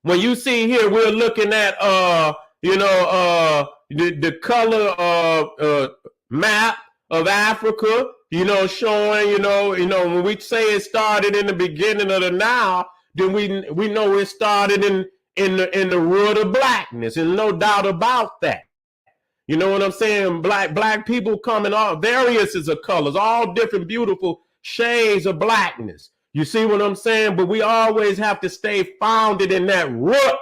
when you see here, we're looking at the color map of Africa, showing, when we say it started in the beginning of the Nile, then we know it started in the root of blackness, and no doubt about that. You know what I'm saying? Black people come in all various of colors, all different beautiful shades of blackness. You see what I'm saying? But we always have to stay founded in that root,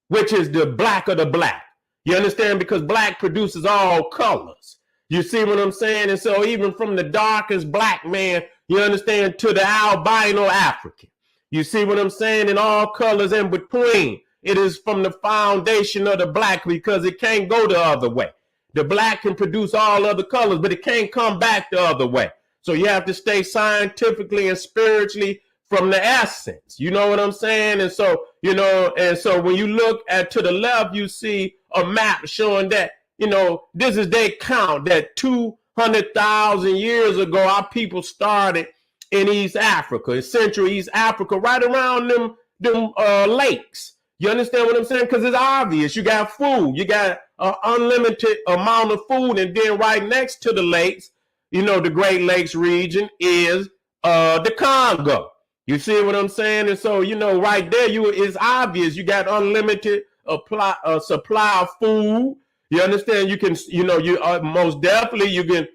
which is the black of the black. You understand? Because black produces all colors. You see what I'm saying? And so even from the darkest black man, you understand, to the albino African. You see what I'm saying? In all colors in between. It is from the foundation of the black, because it can't go the other way. The black can produce all other colors, but it can't come back the other way. So you have to stay scientifically and spiritually from the essence. You know what I'm saying? And so, when you look to the left, you see a map showing that, this is their count, that 200,000 years ago, our people started in East Africa, in Central East Africa, right around them lakes. You understand what I'm saying? Because it's obvious. You got food. You got an unlimited amount of food. And then right next to the lakes, the Great Lakes region is the Congo. You see what I'm saying? And so, right there, it's obvious. You got unlimited supply of food. You understand? You can, most definitely you can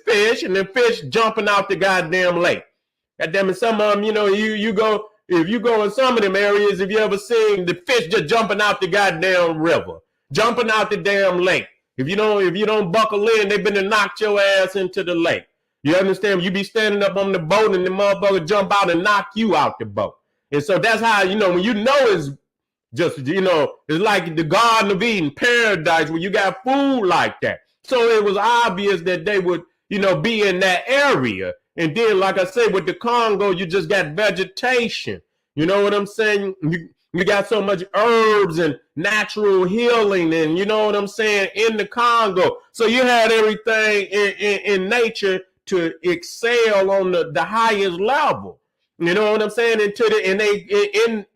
fish, and then fish jumping out the goddamn lake. Goddamn it, some of them, you go. If you go in some of them areas, if you ever seen the fish just jumping out the goddamn river, jumping out the damn lake. If you don't buckle in, they've been to knock your ass into the lake. You understand? You be standing up on the boat and the motherfucker jump out and knock you out the boat. And so that's how, when it's just, it's like the Garden of Eden, paradise, where you got food like that. So it was obvious that they would, be in that area. And then, like I say, with the Congo, you just got vegetation. You know what I'm saying? You got so much herbs and natural healing, and you know what I'm saying, in the Congo. So you had everything in nature to excel on the highest level. You know what I'm saying? And they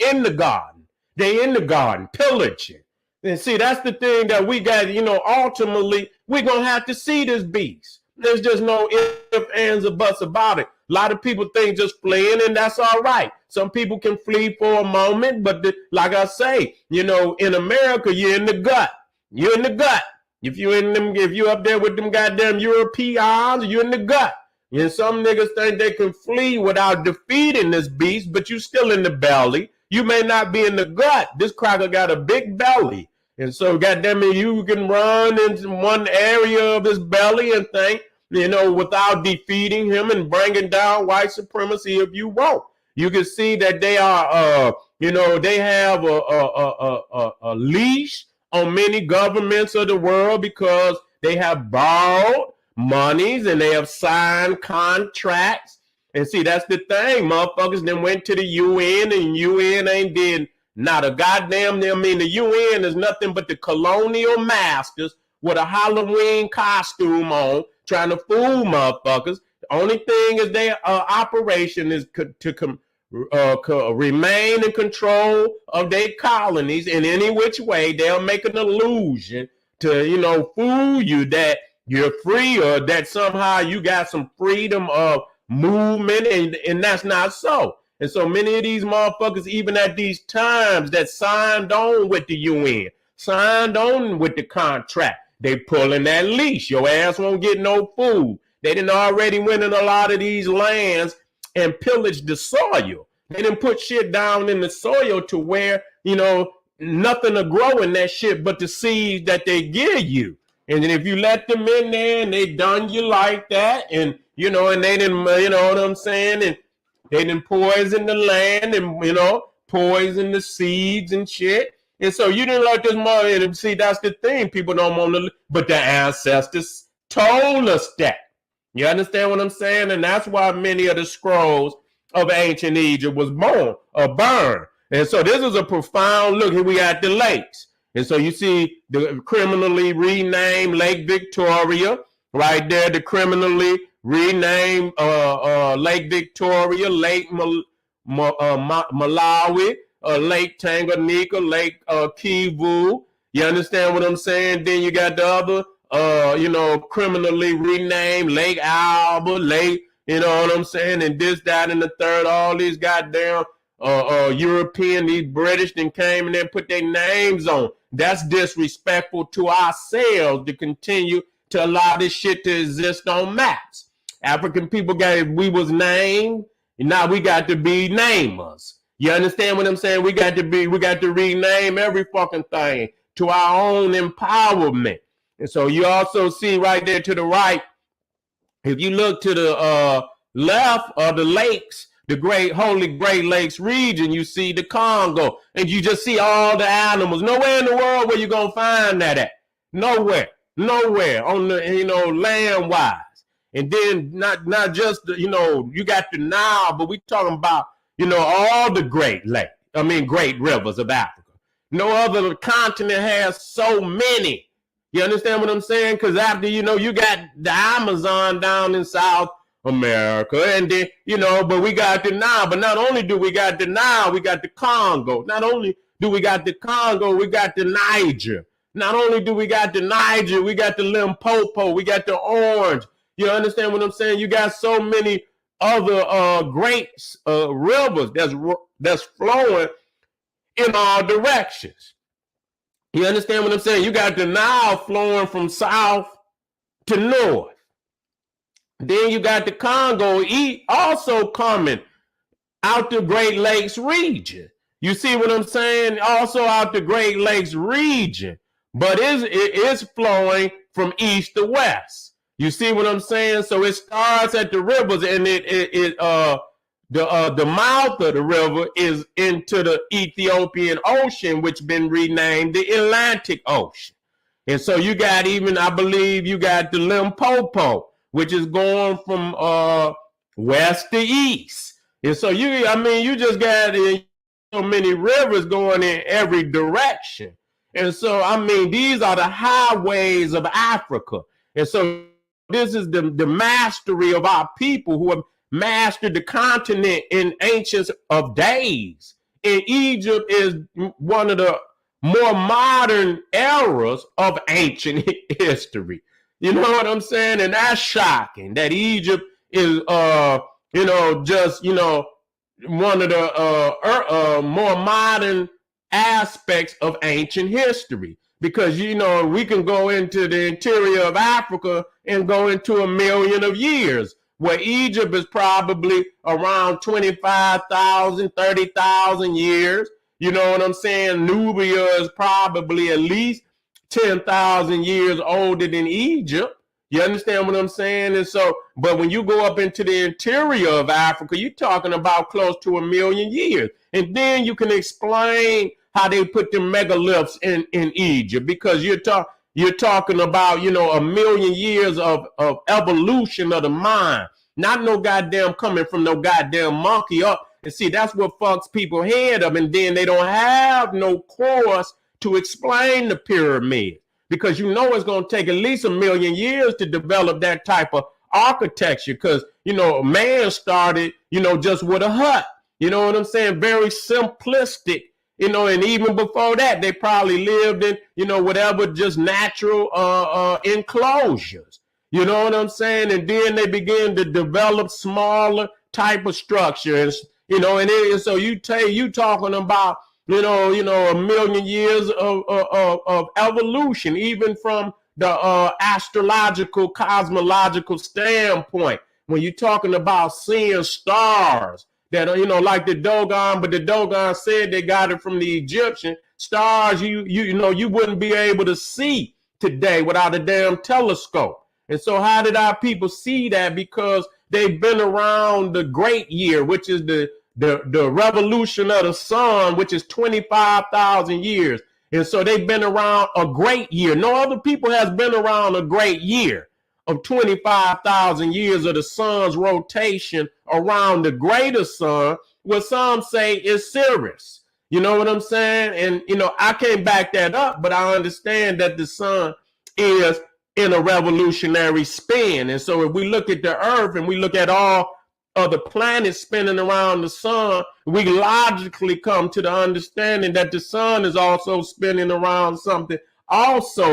in the garden. They in the garden, pillaging. And see, that's the thing that we got, ultimately, we're going to have to see this beast. There's just no ifs, ands, or buts about it. A lot of people think just fleeing, and that's all right. Some people can flee for a moment, but like I say, in America, you're in the gut. You're in the gut. If you up there with them goddamn Europeans, you're in the gut. And some niggas think they can flee without defeating this beast, but you still in the belly. You may not be in the gut. This cracker got a big belly. And so, goddamn it, you can run into one area of his belly and think, without defeating him and bringing down white supremacy if you want. You can see that they are, they have a leash on many governments of the world because they have borrowed monies and they have signed contracts. And see, that's the thing. Motherfuckers then went to the UN, and UN ain't did not a goddamn thing. I mean, the UN is nothing but the colonial masters with a Halloween costume on, trying to fool motherfuckers. The only thing is their operation is to remain in control of their colonies in any which way. They'll make an illusion to, fool you that you're free or that somehow you got some freedom of movement, and that's not so. And so many of these motherfuckers, even at these times that signed on with the UN, signed on with the contract, they pulling that leash. Your ass won't get no food. They didn't already went in a lot of these lands and pillaged the soil. They didn't put shit down in the soil to where, nothing to grow in that shit but the seeds that they give you. And then if you let them in there and they done you like that, and, and they didn't, you know what I'm saying? And they didn't poison the land and, poison the seeds and shit. And so you didn't let this money. And see, that's the thing. People don't want to, but the ancestors told us that. You understand what I'm saying? And that's why many of the scrolls of ancient Egypt was born or burned. And so this is a profound look. Here we at the lakes. And so you see the criminally renamed Lake Victoria right there, the criminally renamed Lake Victoria, Lake Malawi, Lake Tanganyika, Lake Kivu. You understand what I'm saying? Then you got the other, criminally renamed Lake Alba, Lake, you know what I'm saying? And this, that, and the third, all these goddamn European, these British, then came and then put their names on. That's disrespectful to ourselves to continue to allow this shit to exist on maps. African people we was named, and now we got to be namers. You understand what I'm saying? We got to rename every fucking thing to our own empowerment. And so you also see right there to the right, if you look to the left of the lakes, the Holy Great Lakes region, you see the Congo, and you just see all the animals. Nowhere in the world where you're gonna find that at. Nowhere on the land-wise. And then not just you got the Nile, but we talking about all the great rivers of Africa. No other continent has so many. You understand what I'm saying? Because after you got the Amazon down in South America, and then but we got the Nile. But not only do we got the Nile, we got the Congo. Not only do we got the Congo, we got the Niger. Not only do we got the Niger, we got the Limpopo, we got the Orange. You understand what I'm saying? You got so many other great rivers that's flowing in all directions. You understand what I'm saying? You got the Nile flowing from south to north. Then you got the Congo also coming out the Great Lakes region. You see what I'm saying? Also out the Great Lakes region. But it's flowing from east to west. You see what I'm saying? So it starts at the rivers, and the mouth of the river is into the Ethiopian Ocean, which been renamed the Atlantic Ocean. And so you got I believe you got the Limpopo, which is going from west to east. And so you just got so many rivers going in every direction. And so, these are the highways of Africa. And so this is the mastery of our people who have mastered the continent in ancient of days. And Egypt is one of the more modern eras of ancient history. You know what I'm saying? And that's shocking that Egypt is, just one of the more modern aspects of ancient history, because we can go into the interior of Africa and go into 1,000,000 of years, where Egypt is probably around 25,000, 30,000 years. You know what I'm saying? Nubia is probably at least 10,000 years older than Egypt. You understand what I'm saying? And so, but when you go up into the interior of Africa, you're talking about close to 1,000,000 years. And then you can explain how they put the megaliths in Egypt, because you're talking about 1,000,000 years of evolution of the mind, not no goddamn coming from no goddamn monkey up. And see, that's what fucks people head up, and then they don't have no course to explain the pyramid, because it's going to take at least 1,000,000 years to develop that type of architecture, because man started just with a hut. You know what I'm saying? Very simplistic. And even before that, they probably lived in, whatever, just natural enclosures. You know what I'm saying? And then they began to develop smaller type of structures, and so you talking about, 1,000,000 years of evolution, even from the astrological, cosmological standpoint. When you're talking about seeing stars, that like the Dogon, but the Dogon said they got it from the Egyptian stars. You wouldn't be able to see today without a damn telescope. And so how did our people see that? Because they've been around the great year, which is the revolution of the sun, which is 25,000 years. And so they've been around a great year. No other people has been around a great year of 25,000 years of the sun's rotation around the greater sun, what some say is Sirius. You know what I'm saying? And, I can't back that up, but I understand that the sun is in a revolutionary spin. And so if we look at the earth and we look at all of the planet spinning around the sun, we logically come to the understanding that the sun is also spinning around something also